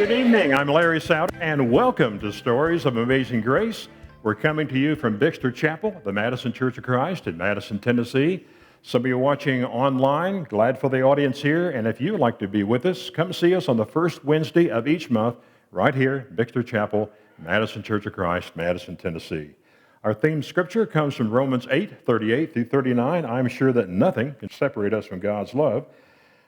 Good evening, I'm Larry Souder, and welcome to Stories of Amazing Grace. We're coming to you from Bixter Chapel, the Madison Church of Christ in Madison, Tennessee. Some of you watching online, glad for the audience here, and if you'd like to be with us, come see us on the first Wednesday of each month, right here, Bixter Chapel, Madison Church of Christ, Madison, Tennessee. Our theme scripture comes from Romans 8:38 through 39. I'm sure that nothing can separate us from God's love.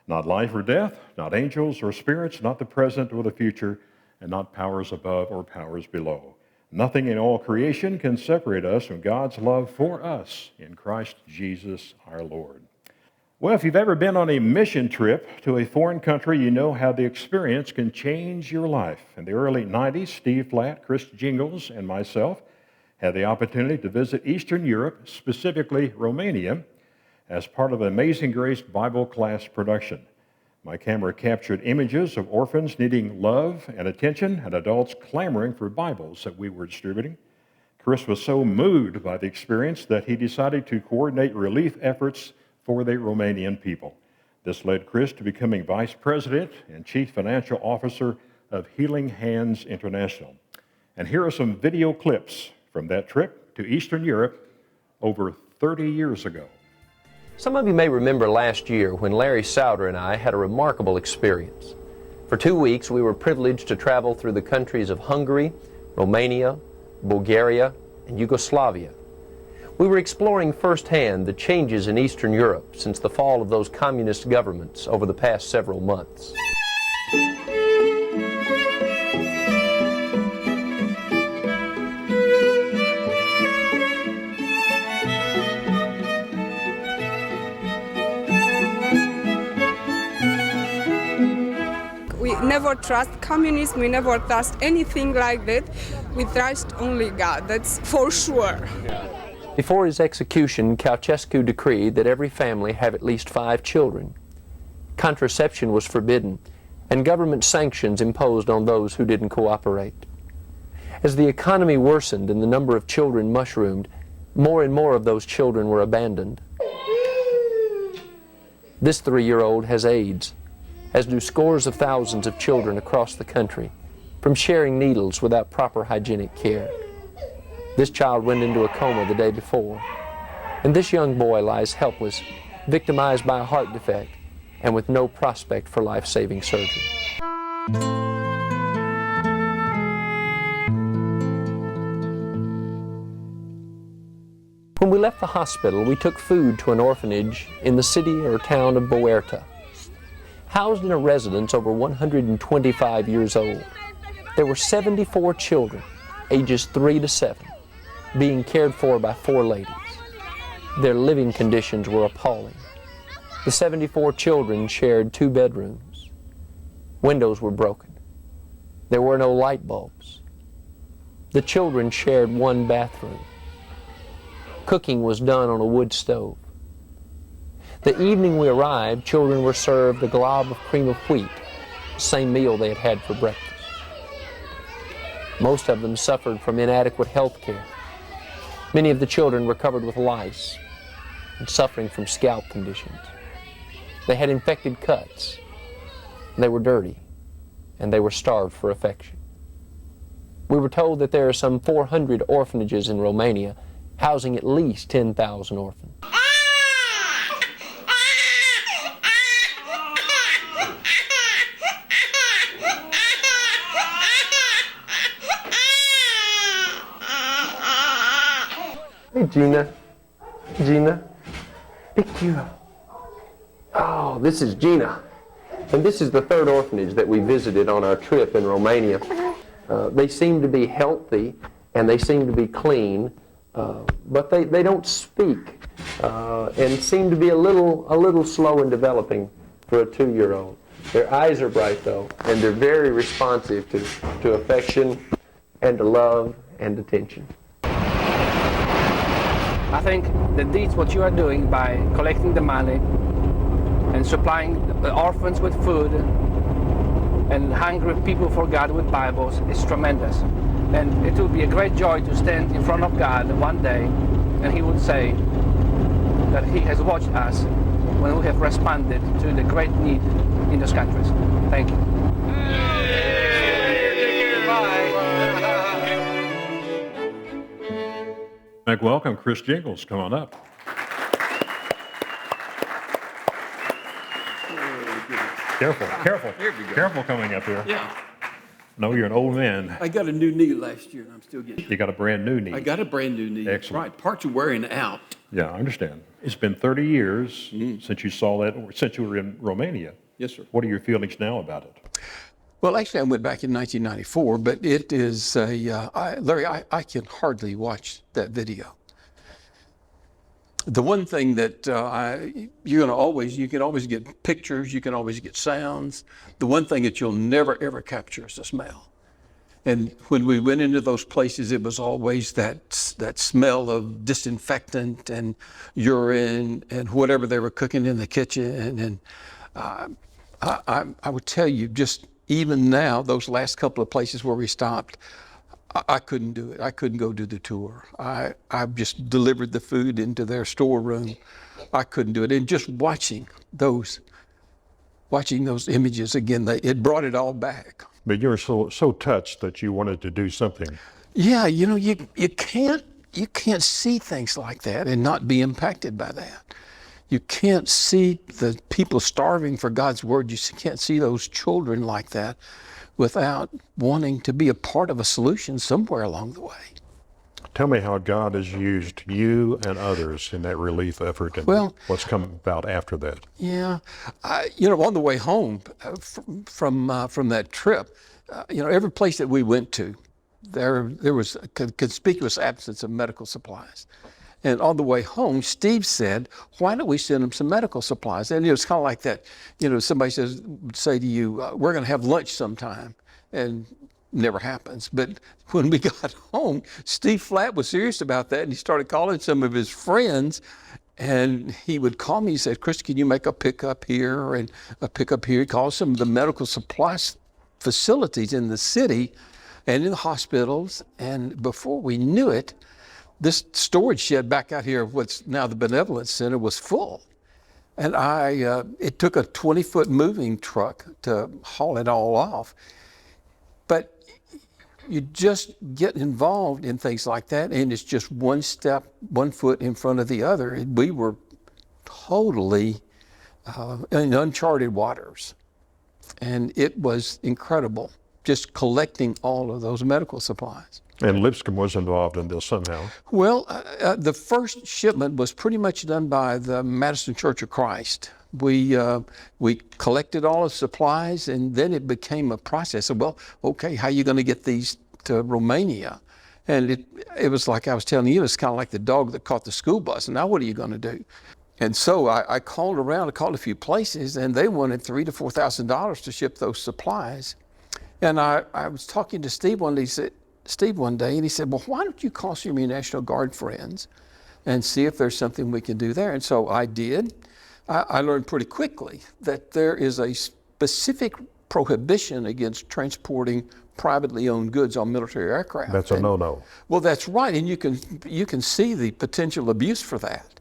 Not life or death, not angels or spirits, not the present or the future, and not powers above or powers below. Nothing in all creation can separate us from God's love for us in Christ Jesus our Lord. Well, if you've ever been on a mission trip to a foreign country, you know how the experience can change your life. In the early 90s, Steve Flatt, Chris Gingles, and myself had the opportunity to visit Eastern Europe, specifically Romania, as part of an Amazing Grace Bible class production. My camera captured images of orphans needing love and attention and adults clamoring for Bibles that we were distributing. Chris was so moved by the experience that he decided to coordinate relief efforts for the Romanian people. This led Chris to becoming Vice President and Chief Financial Officer of Healing Hands International. And here are some video clips from that trip to Eastern Europe over 30 years ago. Some of you may remember last year when Larry Souder and I had a remarkable experience. For 2 weeks, we were privileged to travel through the countries of Hungary, Romania, Bulgaria, and Yugoslavia. We were exploring firsthand the changes in Eastern Europe since the fall of those communist governments over the past several months. We never trust communism, we never trust anything like that. We trust only God, that's for sure. Before his execution, Ceausescu decreed that every family have at least 5 children. Contraception was forbidden, and government sanctions imposed on those who didn't cooperate. As the economy worsened and the number of children mushroomed, more and more of those children were abandoned. This 3-year-old has AIDS, as do scores of thousands of children across the country, from sharing needles without proper hygienic care. This child went into a coma the day before, and this young boy lies helpless, victimized by a heart defect, and with no prospect for life-saving surgery. When we left the hospital, we took food to an orphanage in the city or town of Boerta. Housed in a residence over 125 years old, there were 74 children, ages 3 to 7, being cared for by 4 ladies. Their living conditions were appalling. The 74 children shared 2 bedrooms. Windows were broken. There were no light bulbs. The children shared 1 bathroom. Cooking was done on a wood stove. The evening we arrived, children were served a glob of cream of wheat, the same meal they had had for breakfast. Most of them suffered from inadequate health care. Many of the children were covered with lice and suffering from scalp conditions. They had infected cuts. They were dirty, and they were starved for affection. We were told that there are some 400 orphanages in Romania, housing at least 10,000 orphans. Hey, Gina, pick you up. Oh, this is Gina. And this is the 3rd orphanage that we visited on our trip in Romania. They seem to be healthy and they seem to be clean, but they don't speak and seem to be a little slow in developing for a 2-year-old. Their eyes are bright though, and they're very responsive to affection and to love and attention. I think that this, what you are doing by collecting the money and supplying the orphans with food and hungry people for God with Bibles is tremendous. And it will be a great joy to stand in front of God one day and He would say that He has watched us when we have responded to the great need in those countries. Thank you. Make welcome Chris Gingles. Come on up. Careful, careful, careful coming up here. Yeah, No, you're an old man. I got a new knee last year, and I'm still getting. You got a brand new knee. I got a brand new knee. Excellent. Right, parts are wearing out. Yeah, I understand. It's been 30 years since you saw that, or since you were in Romania. Yes, sir. What are your feelings now about it? Well, actually, I went back in 1994, but it is Larry, I can hardly watch that video. The one thing that you can always get pictures, you can always get sounds. The one thing that you'll never, ever capture is the smell. And when we went into those places, it was always that smell of disinfectant and urine and whatever they were cooking in the kitchen. And I would tell you, just even now, those last couple of places where we stopped, I couldn't do it. I couldn't go do the tour. I just delivered the food into their storeroom. I couldn't do it. And just watching those images again, it brought it all back. But you were so touched that you wanted to do something. Yeah, you can't see things like that and not be impacted by that. You can't see the people starving for God's word. You can't see those children like that without wanting to be a part of a solution somewhere along the way. Tell me how God has used you and others in that relief effort and what's come about after that. Yeah, on the way home from that trip, every place that we went to, there was a conspicuous absence of medical supplies. And on the way home, Steve said, why don't we send them some medical supplies? And it was kind of like that, somebody say to you, we're going to have lunch sometime. And never happens. But when we got home, Steve Flatt was serious about that. And he started calling some of his friends. And he would call me. He said, Chris, can you make a pickup here and a pickup here? He called some of the medical supply facilities in the city and in the hospitals. And before we knew it, this storage shed back out here, what's now the Benevolence Center, was full. And it took a 20-foot moving truck to haul it all off. But you just get involved in things like that, and it's just one step, 1 foot in front of the other. We were totally in uncharted waters. And it was incredible, just collecting all of those medical supplies. And Lipscomb was involved in this somehow. Well, the first shipment was pretty much done by the Madison Church of Christ. We collected all the supplies, and then it became a process of, well, okay, how are you going to get these to Romania? And it was like I was telling you, it's kind of like the dog that caught the school bus. And now what are you going to do? And so I called around, I called a few places, and they wanted $3,000 to $4,000 to ship those supplies. And I was talking to Steve one day, and he said, well, why don't you call some of your National Guard friends and see if there's something we can do there? And so I did. I learned pretty quickly that there is a specific prohibition against transporting privately owned goods on military aircraft. That's a no-no. Well, that's right, and you can see the potential abuse for that.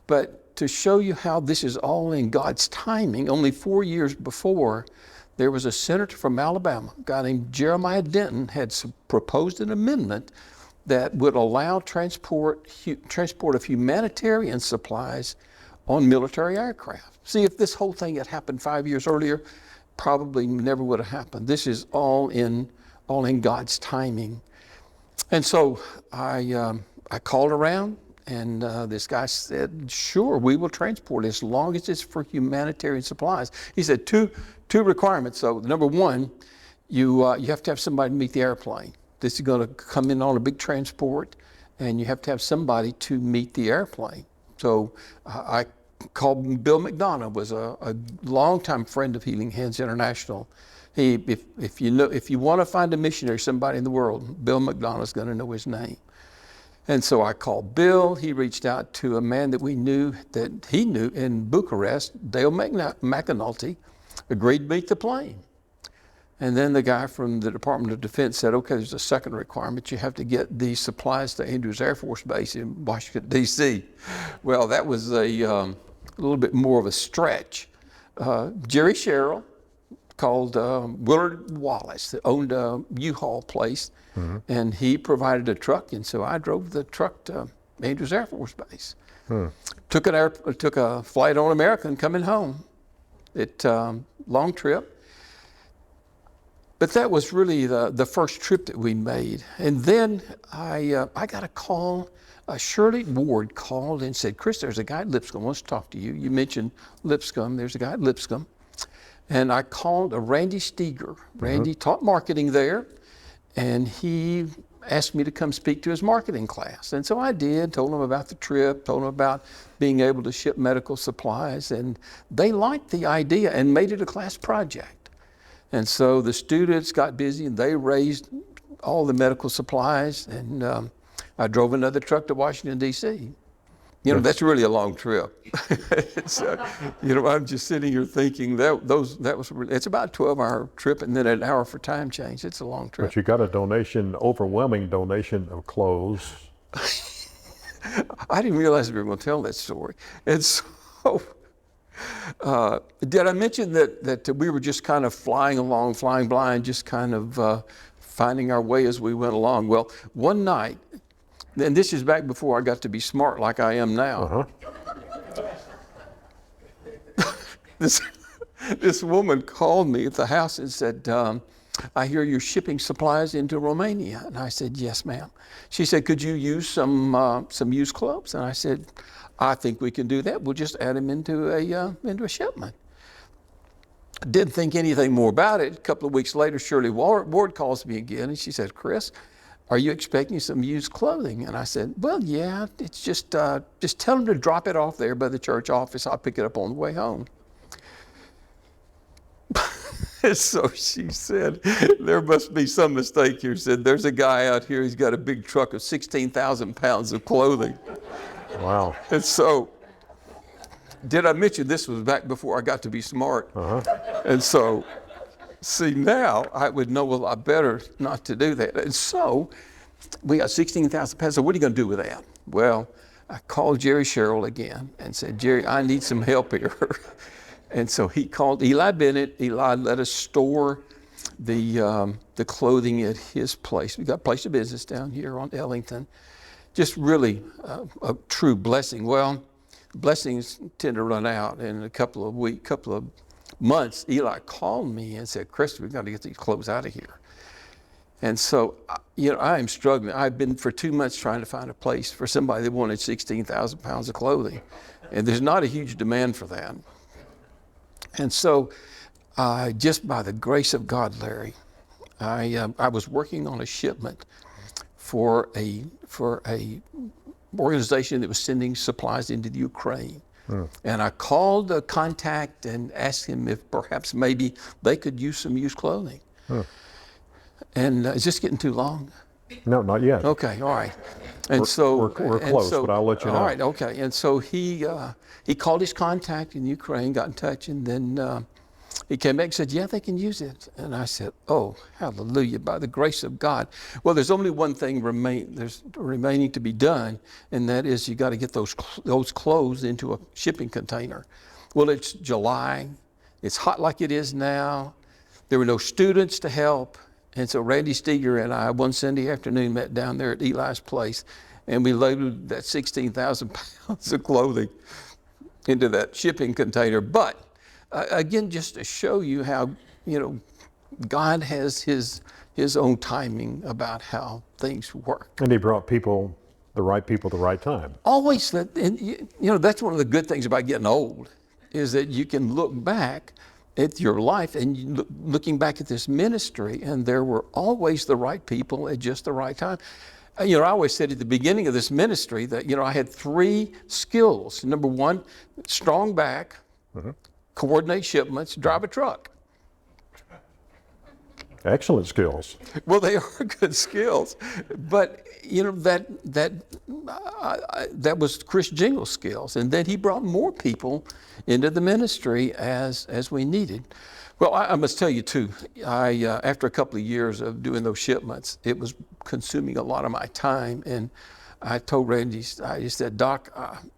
But to show you how this is all in God's timing, only 4 years before, there was a senator from Alabama, a guy named Jeremiah Denton, had proposed an amendment that would allow transport of humanitarian supplies on military aircraft. See, if this whole thing had happened 5 years earlier, probably never would have happened. This is all in God's timing. And so I called around, and this guy said, sure, we will transport as long as it's for humanitarian supplies. He said two requirements. So number one, you have to have somebody to meet the airplane. This is going to come in on a big transport, and you have to have somebody to meet the airplane. So I called Bill McDonough, was a longtime friend of Healing Hands International. If you want to find a missionary, somebody in the world, Bill McDonough's going to know his name. And so I called Bill. He reached out to a man that he knew in Bucharest, Dale McAnulty, agreed to meet the plane. And then the guy from the Department of Defense said, okay, there's a second requirement. You have to get these supplies to Andrews Air Force Base in Washington, D.C. Well, that was a little bit more of a stretch. Jerry Sherrill, called Willard Wallace that owned a U-Haul place, and he provided a truck, and so I drove the truck to Andrews Air Force Base. Took a flight on American coming home. Long trip. But that was really the first trip that we made. And then I got a call. Shirley Ward called and said, Chris, there's a guy at Lipscomb wants to talk to you. You mentioned Lipscomb. There's a guy at Lipscomb. And I called Randy Steger. Randy taught marketing there, and he asked me to come speak to his marketing class. And so I did, told him about the trip, told him about being able to ship medical supplies, and they liked the idea and made it a class project. And so the students got busy and they raised all the medical supplies, and I drove another truck to Washington, D.C. You know, that's really a long trip. I'm just sitting here thinking it's about a 12-hour trip and then an hour for time change. It's a long trip. But you got overwhelming donation of clothes. I didn't realize we were going to tell that story. And so, did I mention that we were just kind of flying blind, just kind of finding our way as we went along? Well, one night, and this is back before I got to be smart like I am now. This woman called me at the house and said, I hear you're shipping supplies into Romania. And I said, yes, ma'am. She said, could you use some used clothes? And I said, I think we can do that. We'll just add them into a shipment. Didn't think anything more about it. A couple of weeks later, Shirley Ward calls me again, and she said, Chris, are you expecting some used clothing? And I said, well, yeah, it's just tell them to drop it off there by the church office. I'll pick it up on the way home. So she said, there must be some mistake here. She said, there's a guy out here, he's got a big truck of 16,000 pounds of clothing. Wow. And so, did I mention this was back before I got to be smart? And so, see, now I would know a lot better not to do that. And so, we got 16,000 pounds. So what are you going to do with that? Well, I called Jerry Sherrill again and said, Jerry, I need some help here. And so he called Eli Bennett. Eli let us store the clothing at his place. We got a place of business down here on Ellington. Just really a true blessing. Well, blessings tend to run out in a couple of months. Eli called me and said, Chris, we've got to get these clothes out of here. And so, I am struggling. I've been for 2 months trying to find a place for somebody that wanted 16,000 pounds of clothing. And there's not a huge demand for that. And so, just by the grace of God, Larry, I was working on a shipment for a organization that was sending supplies into the Ukraine. And I called a contact and asked him if perhaps maybe they could use some used clothing. And is this getting too long? No, not yet. Okay, all right. And we're close, but I'll let you know. All right, okay. And so he called his contact in Ukraine, got in touch, and then he came back and said, yeah, they can use it. And I said, oh, hallelujah, by the grace of God. Well, there's only one thing remaining to be done, and that is you got to get those clothes into a shipping container. Well, it's July. It's hot like it is now. There were no students to help. And so Randy Steger and I, one Sunday afternoon, met down there at Eli's place, and we loaded that 16,000 pounds of clothing into that shipping container. But again, just to show you how, God has his own timing about how things work. And he brought the right people, the right time. Always, and that's one of the good things about getting old, is that you can look back at your life and looking back at this ministry, and there were always the right people at just the right time. I always said at the beginning of this ministry that, I had 3 skills. Number 1, strong back, coordinate shipments, drive a truck. Excellent skills. Well, they are good skills, but that was Chris Gingles' skills, and then he brought more people into the ministry as we needed. Well, I must tell you too, after a couple of years of doing those shipments, it was consuming a lot of my time, and I told Randy, I just said, Doc,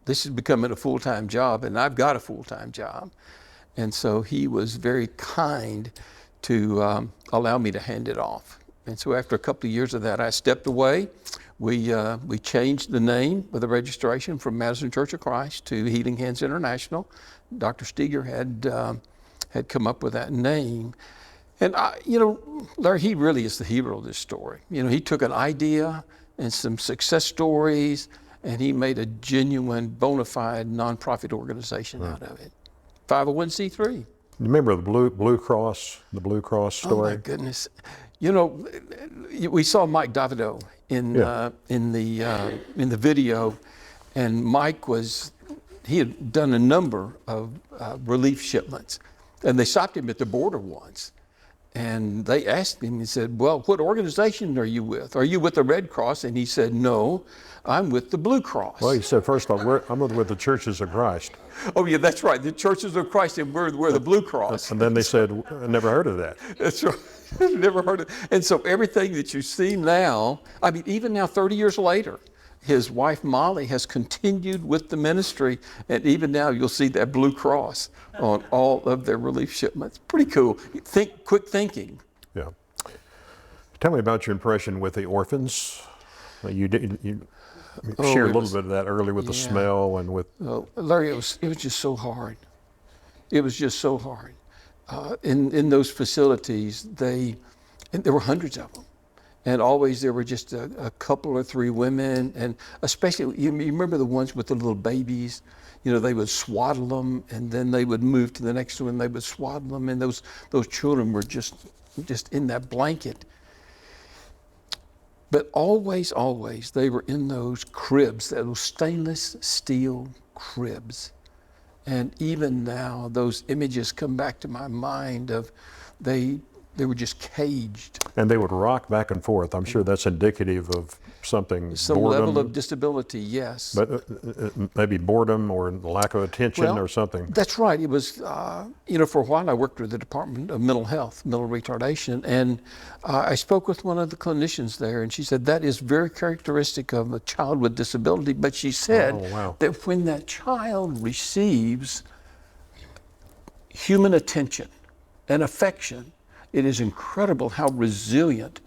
this is becoming a full-time job, and I've got a full-time job. And so he was very kind to allow me to hand it off. And so after a couple of years of that, I stepped away. We changed the name of the registration from Madison Church of Christ to Healing Hands International. Dr. Steger had come up with that name. And Larry, he really is the hero of this story. He took an idea and some success stories, and he made a genuine, bona fide nonprofit organization out of it. 501c3. You remember the Blue Cross story? Oh my goodness! We saw Mike Davido in the video, and Mike he had done a number of relief shipments, and they stopped him at the border once. And they asked him, he said, well, what organization are you with? Are you with the Red Cross? And he said, no, I'm with the Blue Cross. Well, he said, first of all, I'm with the Churches of Christ. Oh, yeah, that's right. The Churches of Christ, and we're the Blue Cross. And then they said, I never heard of that. That's right. Never heard of it. And so everything that you see now, I mean, even now, 30 years later, his wife Molly has continued with the ministry, and even now you'll see that Blue Cross on all of their relief shipments. Pretty cool. Quick thinking. Yeah. Tell me about your impression with the orphans. You shared a little bit of that earlier with the smell and with. Larry, it was just so hard. It was just so hard. In those facilities, and there were hundreds of them. And always there were just a couple or three women, and especially, you remember the ones with the little babies? They would swaddle them, and then they would move to the next one, and they would swaddle them, and those children were just in that blanket. But always, they were in those cribs, those stainless steel cribs. And even now, those images come back to my mind of they were just caged. And they would rock back and forth. I'm sure that's indicative of something. Some boredom, level of disability, yes. But maybe boredom or lack of attention or something. That's right. It was, for a while I worked with the Department of Mental Health, mental retardation, and I spoke with one of the clinicians there, and she said that is very characteristic of a child with disability, but she said that when that child receives human attention and affection, it is incredible how resilient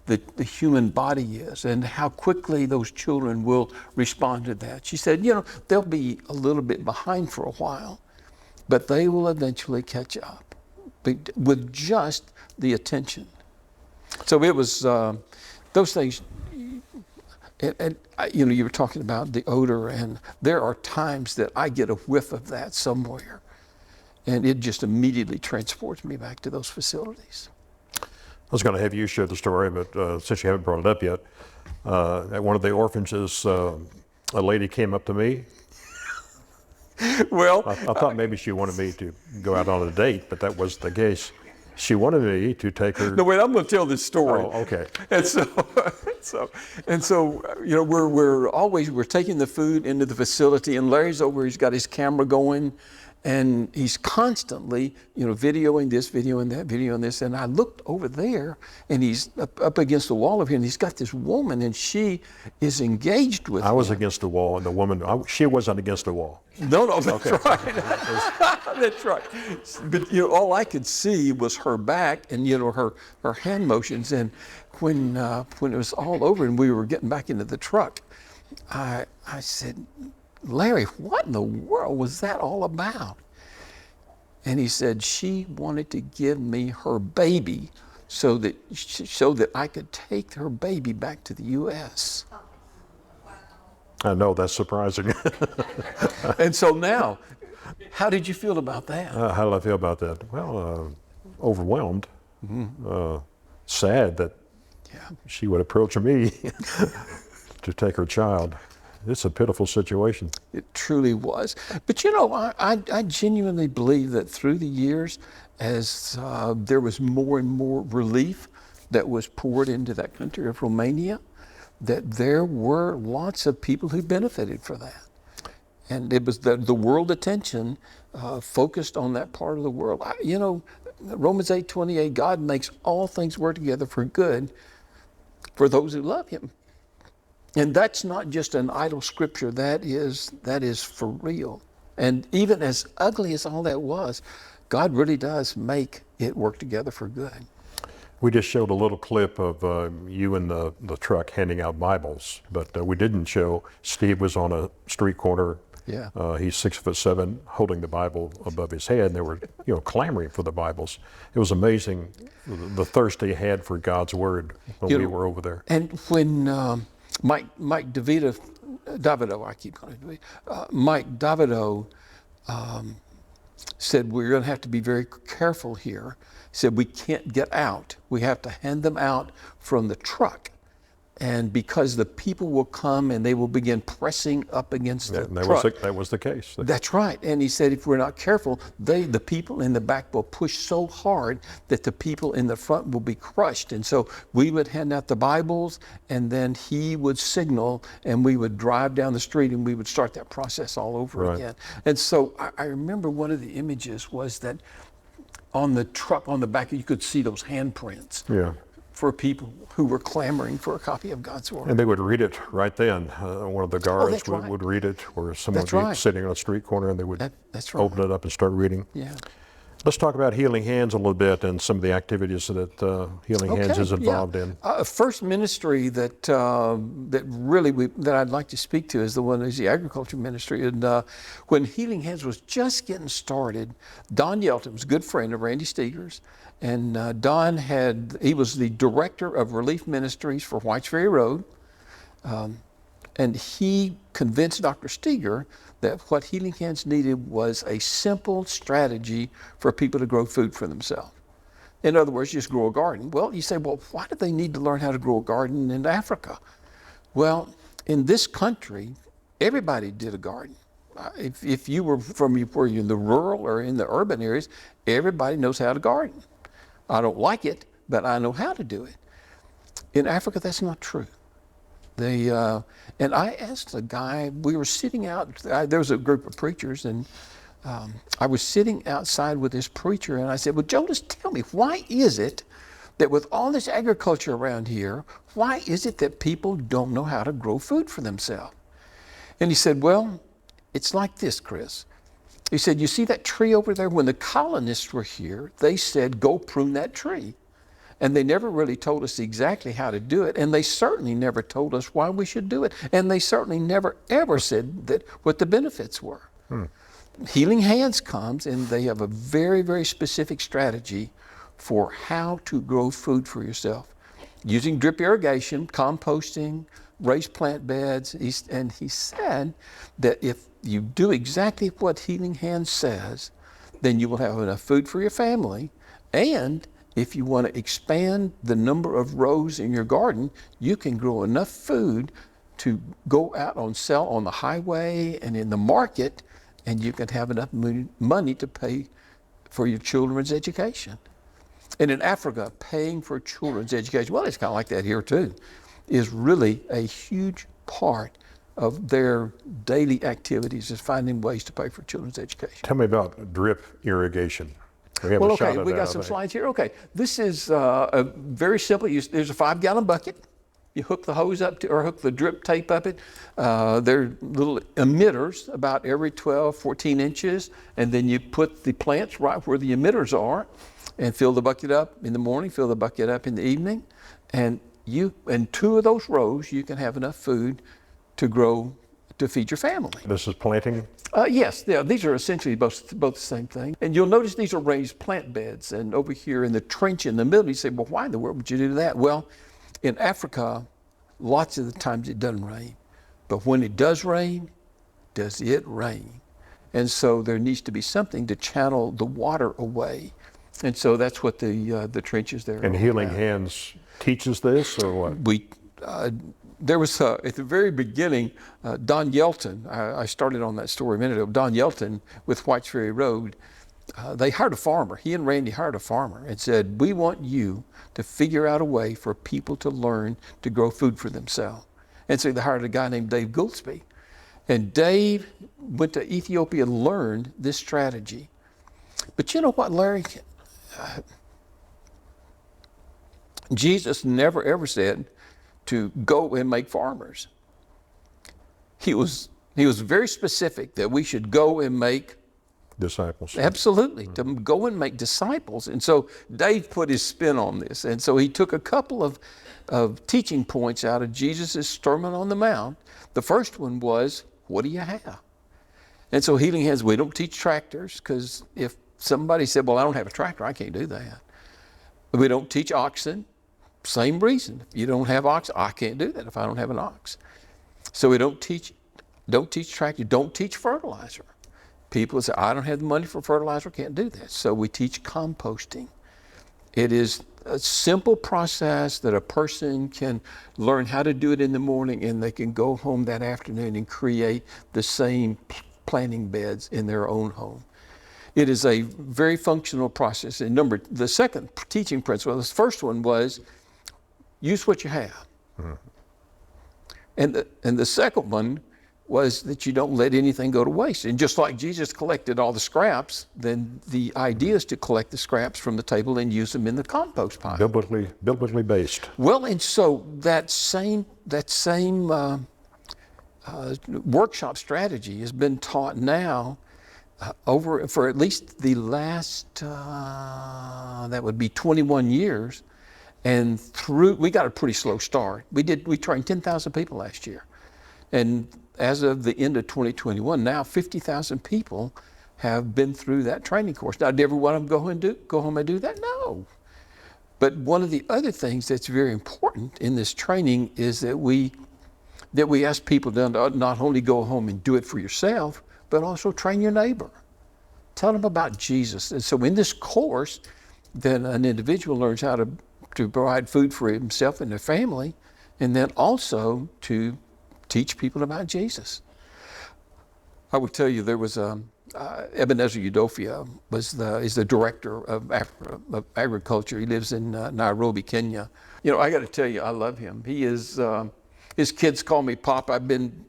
the human body is and how quickly those children will respond to that. She said, they'll be a little bit behind for a while, but they will eventually catch up with just the attention. So it was those things, and you were talking about the odor, and there are times that I get a whiff of that somewhere, and it just immediately transports me back to those facilities. I was going to have you share the story, but since you haven't brought it up yet, at one of the orphanages, a lady came up to me. Well, I thought maybe she wanted me to go out on a date, but that wasn't the case. She wanted me to take her. No, wait, I'm going to tell this story. Oh, okay. And so, we're taking the food into the facility, and Larry's over. He's got his camera going. And he's constantly, videoing this, videoing that, videoing this. And I looked over there, and he's up against the wall of here, and he's got this woman, and she is engaged with him. I was against the wall, and the woman, she wasn't against the wall. No, that's right. That's right. But all I could see was her back and her hand motions. And when it was all over and we were getting back into the truck, I said, Larry, what in the world was that all about? And he said, she wanted to give me her baby so that I could take her baby back to the U.S. I know, that's surprising. And so now, how did you feel about that? How did I feel about that? Well, overwhelmed, sad that she would approach me to take her child. It's a pitiful situation. It truly was. But I genuinely believe that through the years, as there was more and more relief that was poured into that country of Romania, that there were lots of people who benefited from that. And it was the world attention focused on that part of the world. Romans 8:28, God makes all things work together for good for those who love him. And that's not just an idle scripture, that is for real. And even as ugly as all that was, God really does make it work together for good. We just showed a little clip of you in the truck handing out Bibles, but we didn't show Steve was on a street corner. Yeah. He's 6'7", holding the Bible above his head, and they were, clamoring for the Bibles. It was amazing the thirst they had for God's Word when we were over there. And when Mike Davido, I keep calling him Mike Davido, said we're going to have to be very careful here. He said we can't get out. We have to hand them out from the truck. And because the people will come and they will begin pressing up against the truck. That was the case. That's right. And he said if we're not careful, the people in the back will push so hard that the people in the front will be crushed. And so we would hand out the Bibles, and then he would signal, and we would drive down the street, and we would start that process all over again. And so I remember one of the images was that on the truck, on the back, you could see those handprints. Yeah. For people who were clamoring for a copy of God's Word. And they would read it right then. One of the guards right. would read it, or someone would be sitting on a street corner and they would that's right. open it up and start reading. Yeah. Let's talk about Healing Hands a little bit and some of the activities that Healing Hands is involved in. First ministry that I'd like to speak to is the agriculture ministry. And when Healing Hands was just getting started, Don Yelton was a good friend of Randy Steger's, and Don he was the director of relief ministries for Whites Ferry Road, and he convinced Dr. Steger that what Healing Hands needed was a simple strategy for people to grow food for themselves. In other words, just grow a garden. Well, you say, well, why do they need to learn how to grow a garden in Africa? Well, in this country, everybody did a garden. If you were were you in the rural or in the urban areas, everybody knows how to garden. I don't like it, but I know how to do it. In Africa, that's not true. And I asked a guy, we were sitting out, there was a group of preachers, and I was sitting outside with this preacher, and I said, well, Jonas, tell me, why is it that with all this agriculture around here, why is it that people don't know how to grow food for themselves? And he said, well, it's like this, Chris. He said, you see that tree over there? When the colonists were here, they said, go prune that tree. And they never really told us exactly how to do it. And they certainly never told us why we should do it. And they certainly never, ever said what the benefits were. Healing Hands comes, and they have a very, very specific strategy for how to grow food for yourself. Using drip irrigation, composting, raised plant beds. And he said that if you do exactly what Healing Hands says, then you will have enough food for your family. And if you want to expand the number of rows in your garden, you can grow enough food to go out on sell on the highway and in the market, and you can have enough money to pay for your children's education. And in Africa, paying for children's education, well, it's kind of like that here too, is really a huge part of their daily activities, is finding ways to pay for children's education. Tell me about drip irrigation. We got some slides here. Okay, this is a very simple. There's a 5-gallon bucket. You hook the hose up to, or hook the drip tape up it. They're little emitters about every 12, 14 inches, and then you put the plants right where the emitters are, and fill the bucket up in the morning, fill the bucket up in the evening, and in 2 of those rows, you can have enough food to feed your family. This is planting? Yes, these are essentially both the same thing. And you'll notice these are raised plant beds. And over here in the trench in the middle, you say, well, why in the world would you do that? Well, in Africa, lots of the times it doesn't rain. But when it does rain, does it rain? And so there needs to be something to channel the water away. And so that's what the trenches there are. And Healing Hands teaches this, or what? There was, at the very beginning, Don Yelton, I started on that story a minute ago, Don Yelton with Whites Ferry Road, they hired a farmer. He and Randy hired a farmer and said, we want you to figure out a way for people to learn to grow food for themselves. And so they hired a guy named Dave Goolsby. And Dave went to Ethiopia and learned this strategy. But you know what, Larry? Jesus never ever said to go and make farmers. He was He was very specific that we should go and make Disciples. absolutely, to go and make disciples. And so Dave put his spin on this. And so he took a couple of teaching points out of Jesus' Sermon on the Mount. The first one was, what do you have? And so Healing Hands, we don't teach tractors, because if somebody said, well, I don't have a tractor, I can't do that. We don't teach oxen. Same reason. If you don't have ox, I can't do that if I don't have an ox. So we don't teach tractor, don't teach fertilizer. People say, I don't have the money for fertilizer, can't do that. So we teach composting. It is a simple process that a person can learn how to do it in the morning, and they can go home that afternoon and create the same planting beds in their own home. It is a very functional process. And the second teaching principle, the first one was, use what you have. And the second one was that you don't let anything go to waste. And just like Jesus collected all the scraps, then the idea is to collect the scraps from the table and use them in the compost pile. Biblically based. Well, and so that same workshop strategy has been taught now for at least the last, that would be 21 years. And we got a pretty slow start. We trained 10,000 people last year. And as of the end of 2021, now 50,000 people have been through that training course. Now, did everyone go home and do that? No. But one of the other things that's very important in this training is that we ask people to not only go home and do it for yourself, but also train your neighbor. Tell them about Jesus. And so in this course, then an individual learns how to provide food for himself and their family, and then also to teach people about Jesus. I would tell you there was Ebenezer Udofia is the director of agriculture. He lives in Nairobi, Kenya. You know, I got to tell you, I love him. He is. His kids call me Pop. I've been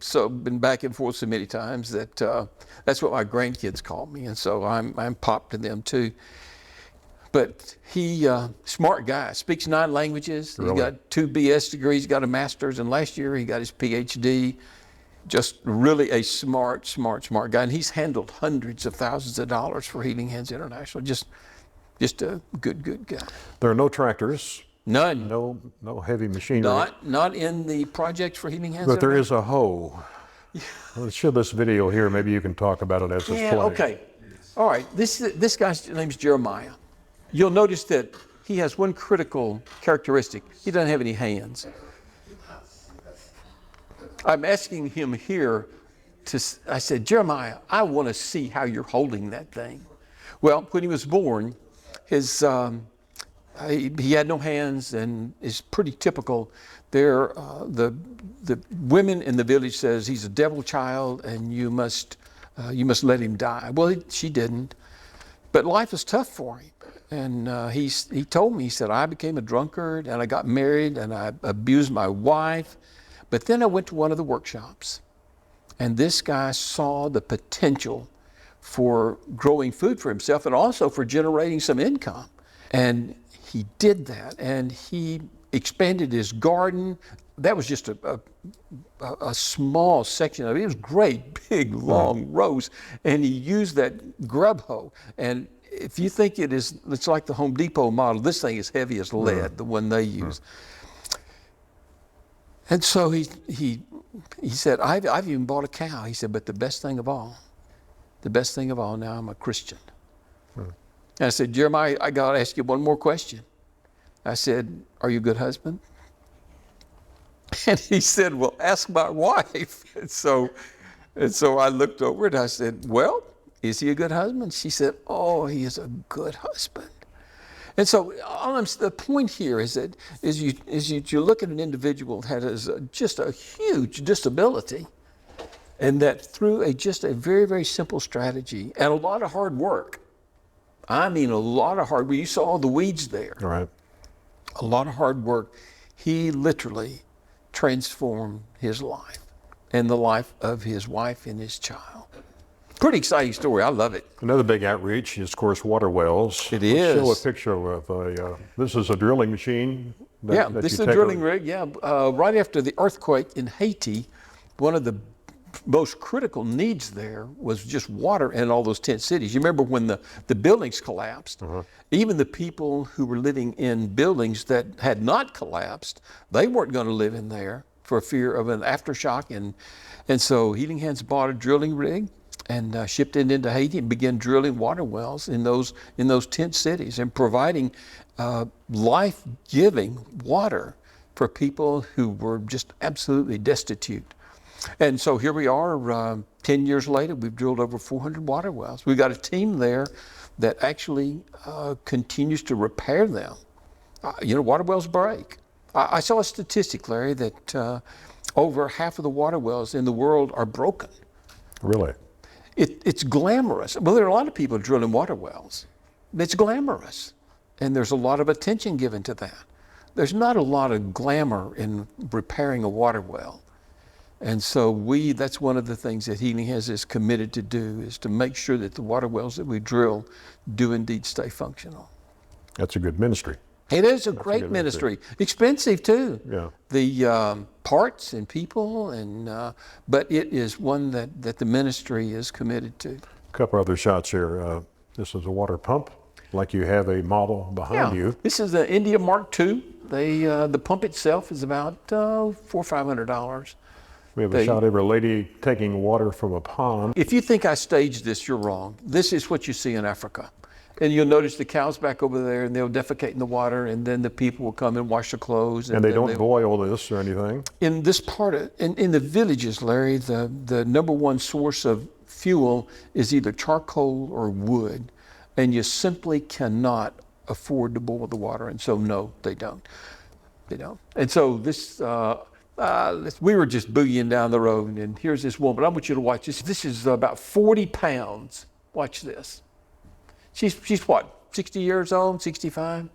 back and forth so many times that that's what my grandkids call me, and so I'm Pop to them too. But he, smart guy, speaks 9 languages. Really? He's got 2 BS degrees, got a master's, and last year he got his PhD. Just really a smart guy. And he's handled hundreds of thousands of dollars for Healing Hands International. Just a good guy. There are no tractors. None. No heavy machinery. Not in the project for Healing Hands. But there is a hoe. Yeah. Let's show this video here. Maybe you can talk about it as it's playing. Okay. All right. This guy's name's Jeremiah. You'll notice that he has one critical characteristic. He doesn't have any hands. I'm asking him here I said, Jeremiah, I want to see how you're holding that thing. Well, when he was born, he had no hands, and it's pretty typical. The women in the village says he's a devil child, and you must let him die. Well, she didn't, but life was tough for him. And he told me, he said, I became a drunkard, and I got married, and I abused my wife. But then I went to one of the workshops, and this guy saw the potential for growing food for himself and also for generating some income. And he did that, and he expanded his garden. That was just a small section of it. It was great, big, long rows, and he used that grub hoe. And if you think it's like the Home Depot model, this thing is heavy as lead, the one they use. And so he said, I've even bought a cow. He said, but the best thing of all, now I'm a Christian. And I said, Jeremiah, I got to ask you one more question. I said, are you a good husband? And he said, well, ask my wife. And so I looked over and I said, well, is he a good husband? She said, oh, he is a good husband. And so the point here is that you look at an individual that has just a huge disability, and that through just a very, very simple strategy and a lot of hard work, I mean a lot of hard work. You saw all the weeds there. Right. A lot of hard work. He literally transformed his life and the life of his wife and his child. Pretty exciting story. I love it. Another big outreach is, of course, water wells. It is. Let's show a picture of this is a drilling machine. This is a drilling rig. Yeah, right after the earthquake in Haiti, one of the most critical needs there was just water in all those tent cities. You remember when the buildings collapsed, even the people who were living in buildings that had not collapsed, they weren't going to live in there for fear of an aftershock. And so Healing Hands bought a drilling rig and shipped it into Haiti and began drilling water wells in those tent cities and providing life-giving water for people who were just absolutely destitute. And so here we are, 10 years later, we've drilled over 400 water wells. We've got a team there that actually continues to repair them. Water wells break. I saw a statistic, Larry, that over half of the water wells in the world are broken. Really? It's glamorous. Well, there are a lot of people drilling water wells. It's glamorous. And there's a lot of attention given to that. There's not a lot of glamour in repairing a water well. And so that's one of the things that Healing Hands is committed to do, is to make sure that the water wells that we drill do indeed stay functional. That's a good ministry. It is a great ministry. Expensive too. Yeah. The parts and people, but it is one that the ministry is committed to. A couple other shots here. This is a water pump, like you have a model behind you. This is the India Mark II. The pump itself is about $400 or $500. We have a shot of a lady taking water from a pond. If you think I staged this, you're wrong. This is what you see in Africa. And you'll notice the cows back over there, and they'll defecate in the water, and then the people will come and wash their clothes. And they don't boil this or anything? In this part in the villages, Larry, the number one source of fuel is either charcoal or wood, and you simply cannot afford to boil the water. And so, no, they don't. They don't. And so this, we were just boogieing down the road, and here's this woman. I want you to watch this. This is about 40 pounds. Watch this. She's what, 60 years old, 65?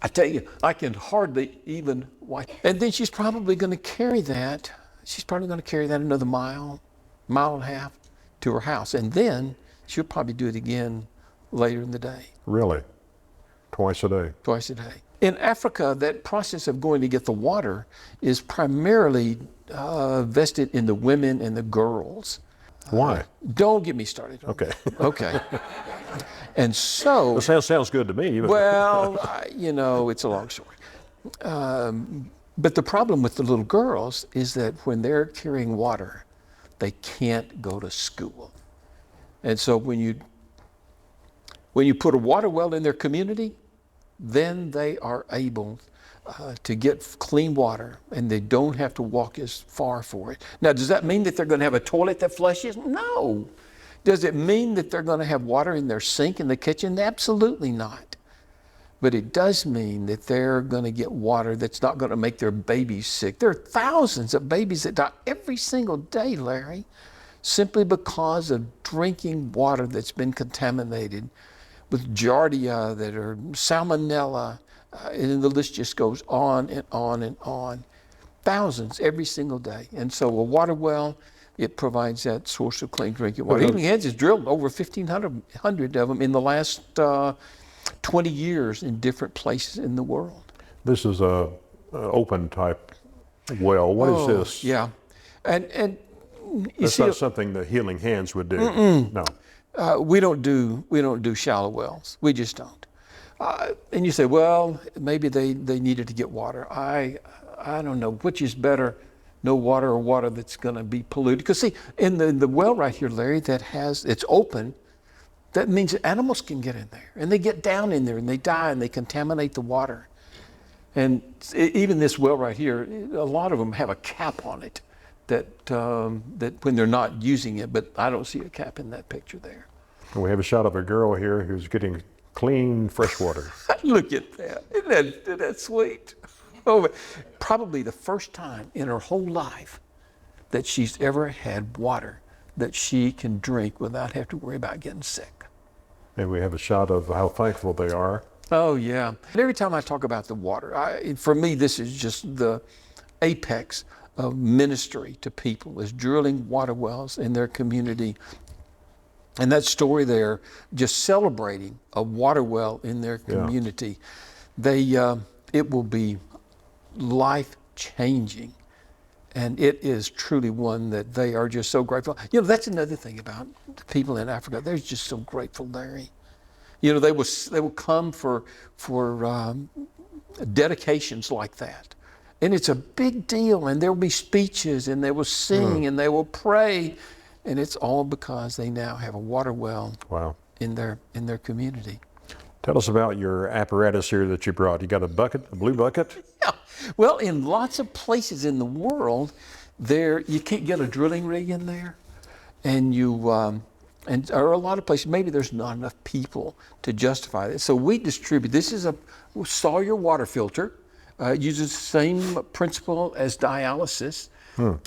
I tell you, I can hardly even watch. And then she's probably going to carry that. She's probably going to carry that another mile and a half to her house. And then she'll probably do it again later in the day. Really? Twice a day? Twice a day. In Africa, that process of going to get the water is primarily vested in the women and the girls. Why? Don't get me started. Okay. Okay. And so... That sounds good to me. Well, it's a long story. But the problem with the little girls is that when they're carrying water, they can't go to school. And so when you put a water well in their community, then they are able to get clean water, and they don't have to walk as far for it. Now, does that mean that they're going to have a toilet that flushes? No. Does it mean that they're going to have water in their sink in the kitchen? Absolutely not. But it does mean that they're going to get water that's not going to make their babies sick. There are thousands of babies that die every single day, Larry, simply because of drinking water that's been contaminated with giardia, that are salmonella, and the list just goes on and on and on. Thousands every single day. And so a water well, it provides that source of clean drinking water. Healing Hands has drilled over 1,500 of them in the last 20 years in different places in the world. This is a open type well. What is this? Yeah. And it's not something the Healing Hands would do. No. We don't do shallow wells. We just don't. And you say, well, maybe they needed to get water. I don't know which is better, no water or water that's going to be polluted. Because see, in the well right here, Larry, it's open. That means that animals can get in there, and they get down in there, and they die, and they contaminate the water. And even this well right here, a lot of them have a cap on it that when they're not using it, but I don't see a cap in that picture there. And we have a shot of a girl here who's getting clean, fresh water. Look at that. Isn't that sweet? Oh, probably the first time in her whole life that she's ever had water that she can drink without having to worry about getting sick. And we have a shot of how thankful they are. Oh, yeah. And every time I talk about the water, for me, this is just the apex of ministry to people, is drilling water wells in their community. And that story there, just celebrating a water well in their community, it will be life-changing And it is truly one that they are just so grateful. You know, that's another thing about the people in Africa. They're just so grateful, Larry. You know, they will come for dedications like that. And it's a big deal, and there will be speeches, and they will sing, and they will pray, and it's all because they now have a water well in their community. Tell us about your apparatus here that you brought. You got a bucket, a blue bucket? Yeah. Well, in lots of places in the world, you can't get a drilling rig in there, and or a lot of places, maybe there's not enough people to justify it. So we distribute. This is a Sawyer water filter. Uses the same principle as dialysis,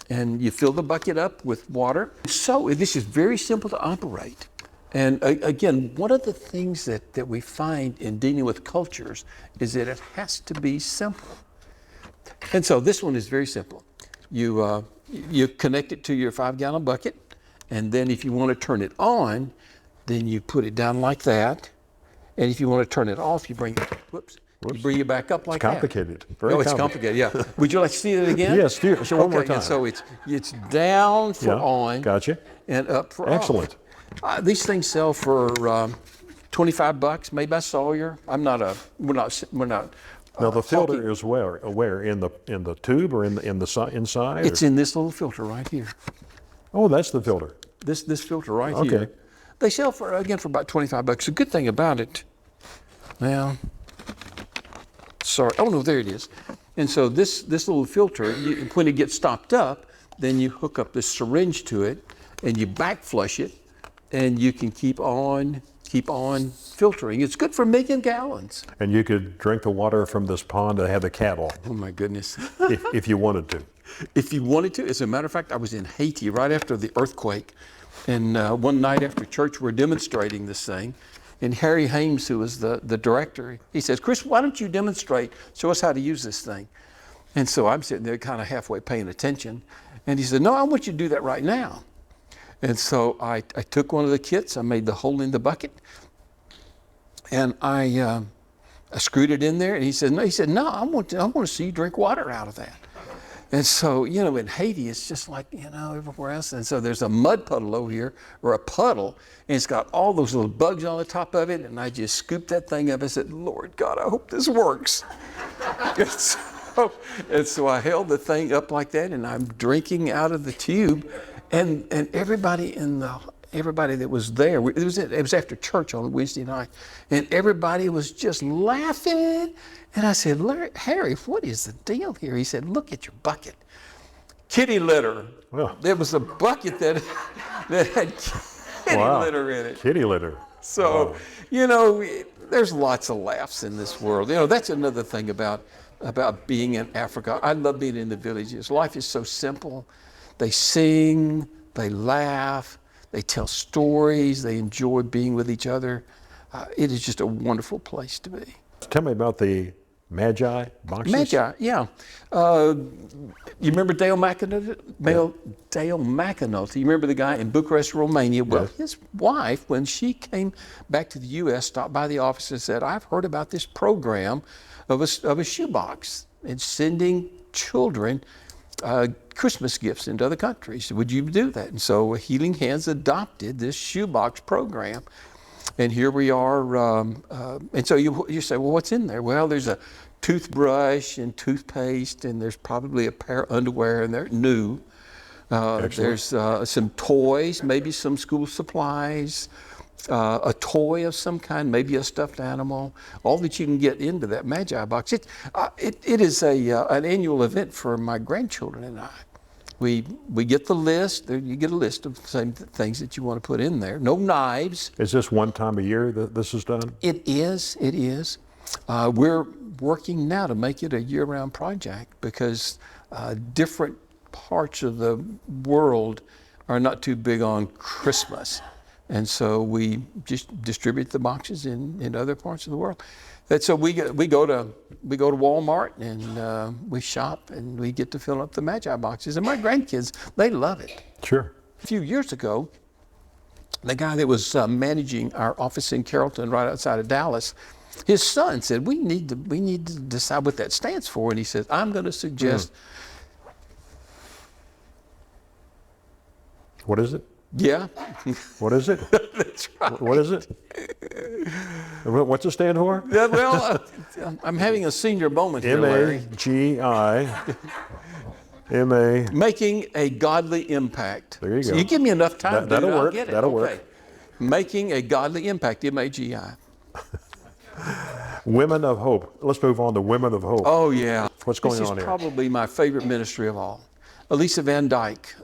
and you fill the bucket up with water. So this is very simple to operate. And again, one of the things that we find in dealing with cultures is that it has to be simple. And so this one is very simple. You connect it to your 5-gallon bucket, and then if you want to turn it on, then you put it down like that. And if you want to turn it off, you bring it, you bring it back up like that. It's complicated. Very it's complicated, yeah. Would you like to see it again? Yes, show one more time. And so it's down for on. Gotcha. And up for Excellent. off. These things sell for $25, made by Sawyer. We're not. Now the filter is where in the tube or in the inside? It's in this little filter right here. Oh, that's the filter. This filter right here. Okay. They sell for about $25. The good thing about it, well, sorry. Oh no, there it is. And so this little filter, when it gets stopped up, then you hook up this syringe to it, and you back flush it, and you can keep on filtering. It's good for 1 million gallons. And you could drink the water from this pond that had the cattle. Oh my goodness. if you wanted to. If you wanted to. As a matter of fact, I was in Haiti right after the earthquake. And one night after church, we're demonstrating this thing. And Harry Hames, who was the director, he says, Chris, why don't you demonstrate? Show us how to use this thing. And so I'm sitting there kind of halfway paying attention. And he said, no, I want you to do that right now. And so I took one of the kits, I made the hole in the bucket, and I screwed it in there. And he said, no, I want to see you drink water out of that. And so, you know, in Haiti, it's just like, you know, everywhere else. And so there's a mud puddle over here, or a puddle, and it's got all those little bugs on the top of it. And I just scooped that thing up. I said, Lord God, I hope this works. and so I held the thing up like that, and I'm drinking out of the tube. And everybody that was there, it was after church on Wednesday night, and everybody was just laughing. And I said, Harry, what is the deal here? He said, look at your bucket. Kitty litter. Well. There was a bucket that had kitty litter in it. Kitty litter. So, you know, there's lots of laughs in this world. You know, that's another thing about being in Africa. I love being in the villages. Life is so simple. They sing, they laugh, they tell stories, they enjoy being with each other. It is just a wonderful place to be. Tell me about the Magi boxes. Magi, yeah. You remember Dale McAnulty? You remember the guy in Bucharest, Romania? Well, his wife, when she came back to the U.S., stopped by the office and said, I've heard about this program of a shoebox and sending children Christmas gifts into other countries. Would you do that? And so Healing Hands adopted this shoebox program. And here we are. And so you say, well, what's in there? Well, there's a toothbrush and toothpaste, and there's probably a pair of underwear, and they're new. There's some toys, maybe some school supplies, a toy of some kind, maybe a stuffed animal, all that you can get into that Magi box. It is an annual event for my grandchildren and I. We get the list. You get a list of the same things that you want to put in there. No knives. Is this one time a year that this is done? It is. We're working now to make it a year-round project because different parts of the world are not too big on Christmas. And so we just distribute the boxes in other parts of the world. And so we go to Walmart and we shop and we get to fill up the Magi boxes. And my grandkids, they love it. Sure. A few years ago, the guy that was managing our office in Carrollton, right outside of Dallas, his son said, "We need to decide what that stands for." And he said, "I'm going to suggest What is it? Yeah, What is it? that's right. What is it? What's it stand for? Yeah, well, I'm having a senior moment here, Larry. M-A-G-I-M-A. Making a godly impact. There you So go. you give me enough time, That'll dude, I'll work. get it. That'll Okay. work. Making a godly impact, M-A-G-I. Women of Hope. Let's move on to Women of Hope. Oh, yeah. What's going on This here? is probably my favorite ministry of all. Elisa Van Dyke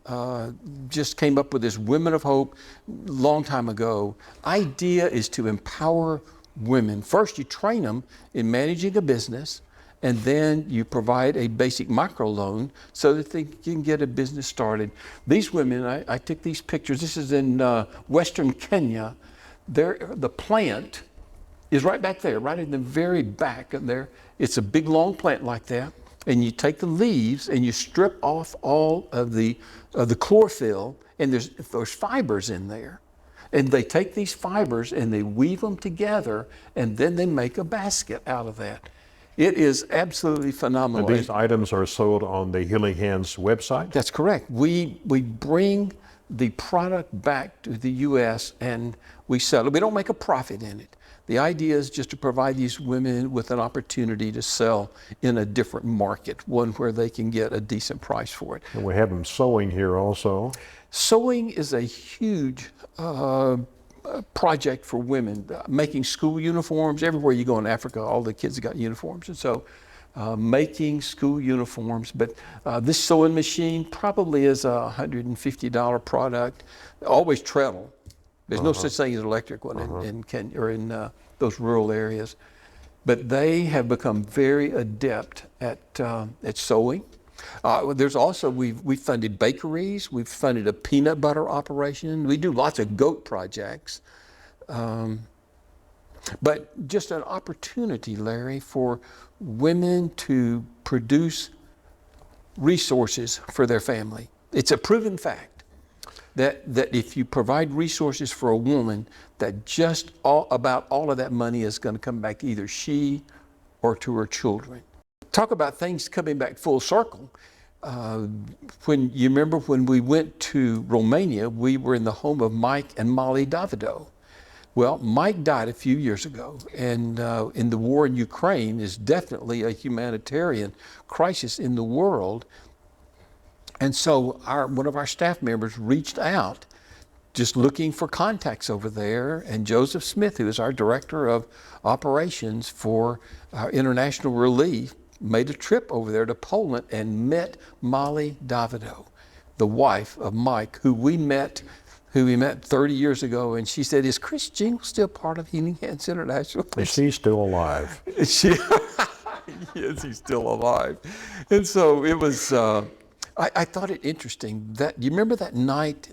just came up with this Women of Hope a long time ago. Idea is to empower women. First, you train them in managing a business, and then you provide a basic microloan so that they can get a business started. These women, I took these pictures. This is in Western Kenya. The plant is right back there, right in the very back of there. It's a big, long plant like that. And you take the leaves and you strip off all of the chlorophyll, and there's fibers in there. And they take these fibers and they weave them together, and then they make a basket out of that. It is absolutely phenomenal. And these items are sold on the Healing Hands website? That's correct. We bring the product back to the U.S. and we sell it. We don't make a profit in it. The idea is just to provide these women with an opportunity to sell in a different market, one where they can get a decent price for it. And we have them sewing here also. Sewing is a huge project for women, making school uniforms. Everywhere you go in Africa, all the kids have got uniforms. And so making school uniforms. But this sewing machine probably is a $150 product, always treadle. There's no such thing as an electric one in Kenya or in those rural areas. But they have become very adept at sewing. There's also, we've funded bakeries, we've funded a peanut butter operation. We do lots of goat projects. But just an opportunity, Larry, for women to produce resources for their family. It's a proven fact that if you provide resources for a woman, that just about all of that money is going to come back to either she or to her children. Talk about things coming back full circle. When you remember when we went to Romania, we were in the home of Mike and Molly Davido. Well, Mike died a few years ago, and in the war in Ukraine is definitely a humanitarian crisis in the world. And so one of our staff members reached out just looking for contacts over there, and Joseph Smith, who is our director of operations for international relief, made a trip over there to Poland and met Molly Davido, the wife of Mike, who we met 30 years ago. And she said, "Is Chris Gingles still part of Healing Hands International?" Is she still alive? Yes, he's still alive. And so it was, I thought it interesting that, you remember that night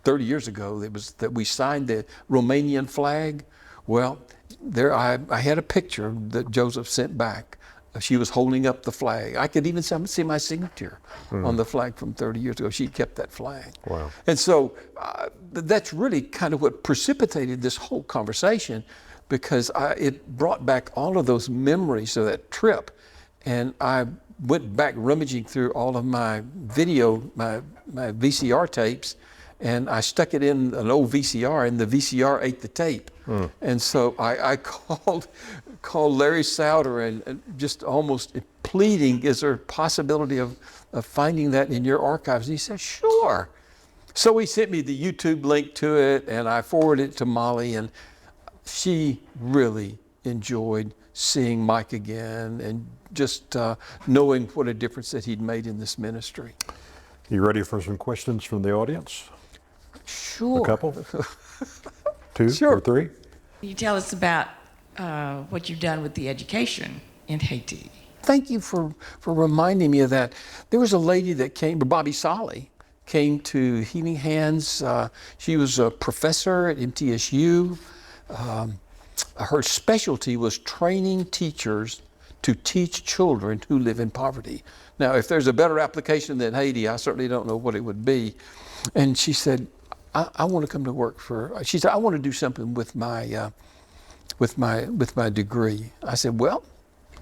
30 years ago that we signed the Romanian flag? Well, there I had a picture that Joseph sent back. She was holding up the flag. I could even see my signature on the flag from 30 years ago. She kept that flag. Wow. And so that's really kind of what precipitated this whole conversation, because it brought back all of those memories of that trip. And I went back rummaging through all of my video, my VCR tapes, and I stuck it in an old VCR, and the VCR ate the tape. And so I called Larry Souder and just almost pleading, is there a possibility of finding that in your archives? And he said, sure. So he sent me the YouTube link to it, and I forwarded it to Molly, and she really enjoyed seeing Mike again and just knowing what a difference that he'd made in this ministry. You ready for some questions from the audience? Sure. A couple? Two Sure. or three? Can you tell us about what you've done with the education in Haiti? Thank you for reminding me of that. There was a lady that came, Bobby Solly, came to Healing Hands. She was a professor at MTSU. Her specialty was training teachers to teach children who live in poverty. Now, if there's a better application than Haiti, I certainly don't know what it would be. And she said, I want to come to work she said, I want to do something with my degree. I said, well,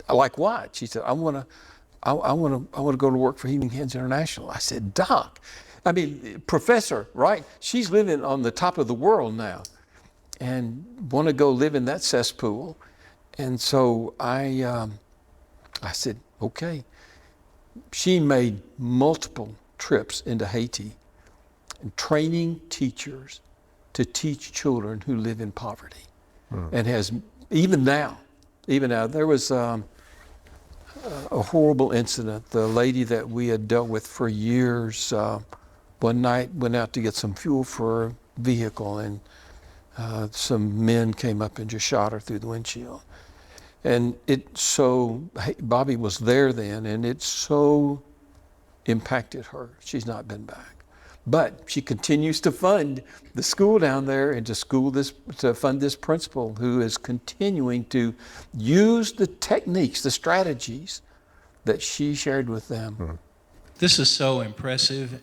like what? She said, I want to go to work for Healing Hands International. I said, Doc, I mean, professor, right? She's living on the top of the world now and want to go live in that cesspool. And so I said, okay. She made multiple trips into Haiti and training teachers to teach children who live in poverty. And has, even now, there was a horrible incident. The lady that we had dealt with for years, one night went out to get some fuel for her vehicle, and some men came up and just shot her through the windshield. And Bobby was there then, and it so impacted her. She's not been back. But she continues to fund the school down there and to fund this principal who is continuing to use the techniques, the strategies that she shared with them. This is so impressive.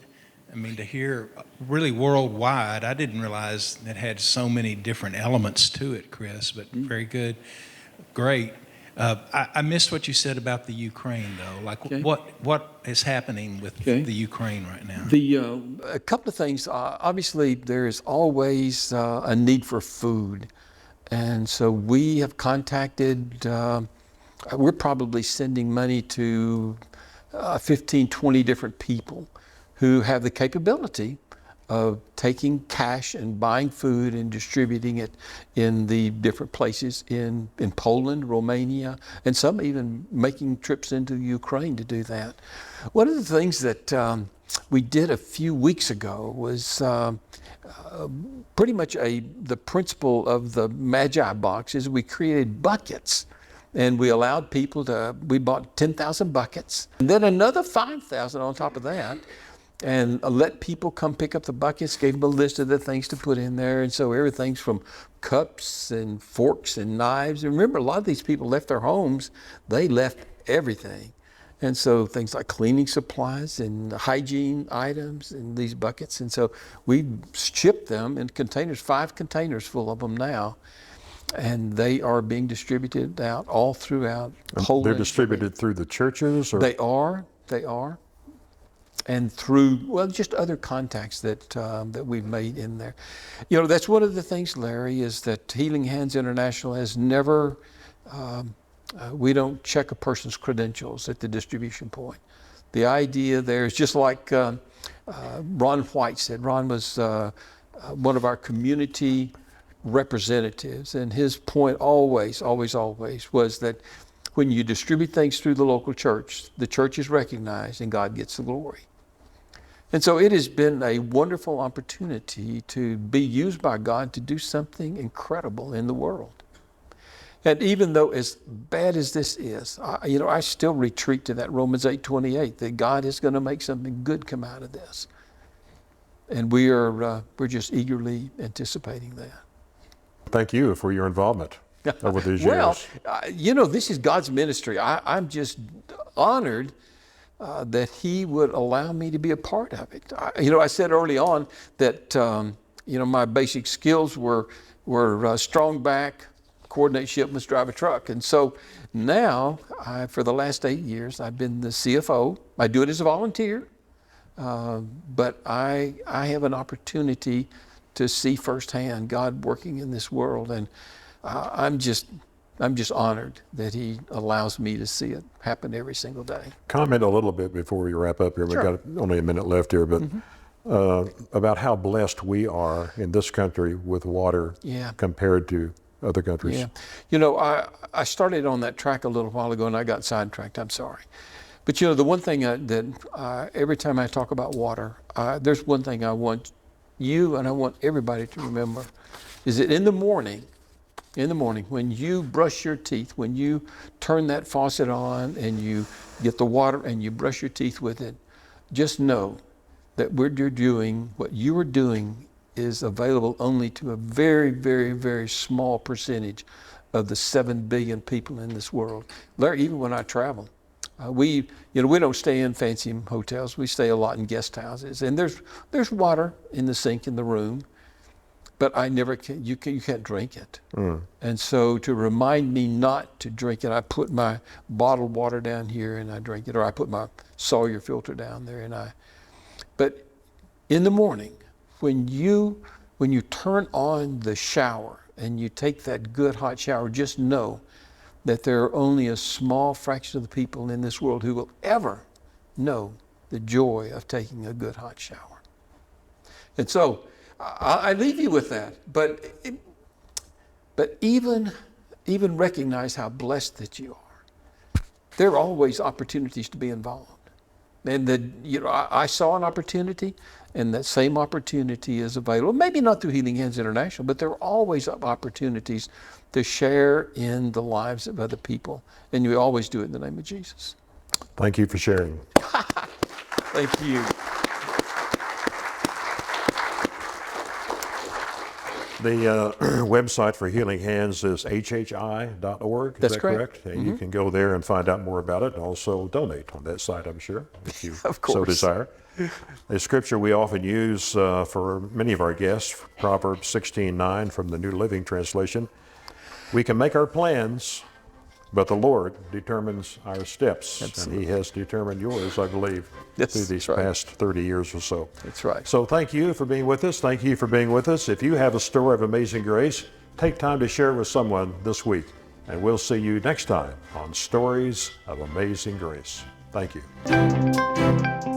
I mean, to hear really worldwide, I didn't realize it had so many different elements to it, Chris, but very good. Great. I missed what you said about the Ukraine, though. Like, what is happening with the Ukraine right now? A couple of things. Obviously, there is always a need for food. And so we have contacted, we're probably sending money to 15, 20 different people who have the capability of taking cash and buying food and distributing it in the different places in Poland, Romania, and some even making trips into Ukraine to do that. One of the things that we did a few weeks ago was pretty much the principle of the Magi box is we created buckets. And we allowed people we bought 10,000 buckets, and then another 5,000 on top of that, and let people come pick up the buckets, gave them a list of the things to put in there. And so everything's from cups and forks and knives. And remember, a lot of these people left their homes, they left everything. And so things like cleaning supplies and hygiene items in these buckets. And so we shipped them in containers, 5 containers full of them now. And they are being distributed out all throughout Poland. They're distributed through the churches? Or? They are. And through, well, just other contacts that we've made in there. You know, that's one of the things, Larry, is that Healing Hands International has never, we don't check a person's credentials at the distribution point. The idea there is just like Ron White said. Ron was one of our community representatives, and his point always was that when you distribute things through the local church, the church is recognized and God gets the glory. And so it has been a wonderful opportunity to be used by God to do something incredible in the world. And even though as bad as this is, I still retreat to that Romans 8:28, that God is going to make something good come out of this. And we're just eagerly anticipating that. Thank you for your involvement over these years. Well, this is God's ministry. I'm just honored that He would allow me to be a part of it. I said early on that my basic skills were strong back, coordinate shipments, drive a truck. And so now, for the last 8 years, I've been the CFO. I do it as a volunteer, but I have an opportunity to see firsthand God working in this world, and I'm just honored that He allows me to see it happen every single day. Comment a little bit before we wrap up here. Sure. We've got only a minute left here, but about how blessed we are in this country with water compared to other countries. Yeah. I started on that track a little while ago and I got sidetracked. I'm sorry. But the one thing that every time I talk about water, there's one thing I want you and I want everybody to remember, is that in the morning, when you brush your teeth, when you turn that faucet on and you get the water and you brush your teeth with it, just know that what you are doing is available only to a very, very, very small percentage of the 7 billion people in this world. Larry, even when I travel, we don't stay in fancy hotels. We stay a lot in guest houses, and there's water in the sink in the room, but you can't drink it. And so to remind me not to drink it, I put my bottled water down here and I drink it, or I put my Sawyer filter down there but in the morning, when you turn on the shower and you take that good hot shower, just know that there are only a small fraction of the people in this world who will ever know the joy of taking a good hot shower. And so I leave you with that, but even recognize how blessed that you are. There are always opportunities to be involved. And I saw an opportunity, and that same opportunity is available. Maybe not through Healing Hands International, but there are always opportunities to share in the lives of other people. And you always do it in the name of Jesus. Thank you for sharing. Thank you. The website for Healing Hands is hhi.org. Is That's that correct. And you can go there and find out more about it, and also donate on that site, I'm sure, if you Of so course. desire. The scripture we often use for many of our guests, Proverbs 16:9 from the New Living Translation. We can make our plans, but the Lord determines our steps. Absolutely. And He has determined yours, I believe, Yes, through these that's right. past 30 years or so. That's right. So thank you for being with us. Thank you for being with us. If you have a story of amazing grace, take time to share it with someone this week. And we'll see you next time on Stories of Amazing Grace. Thank you.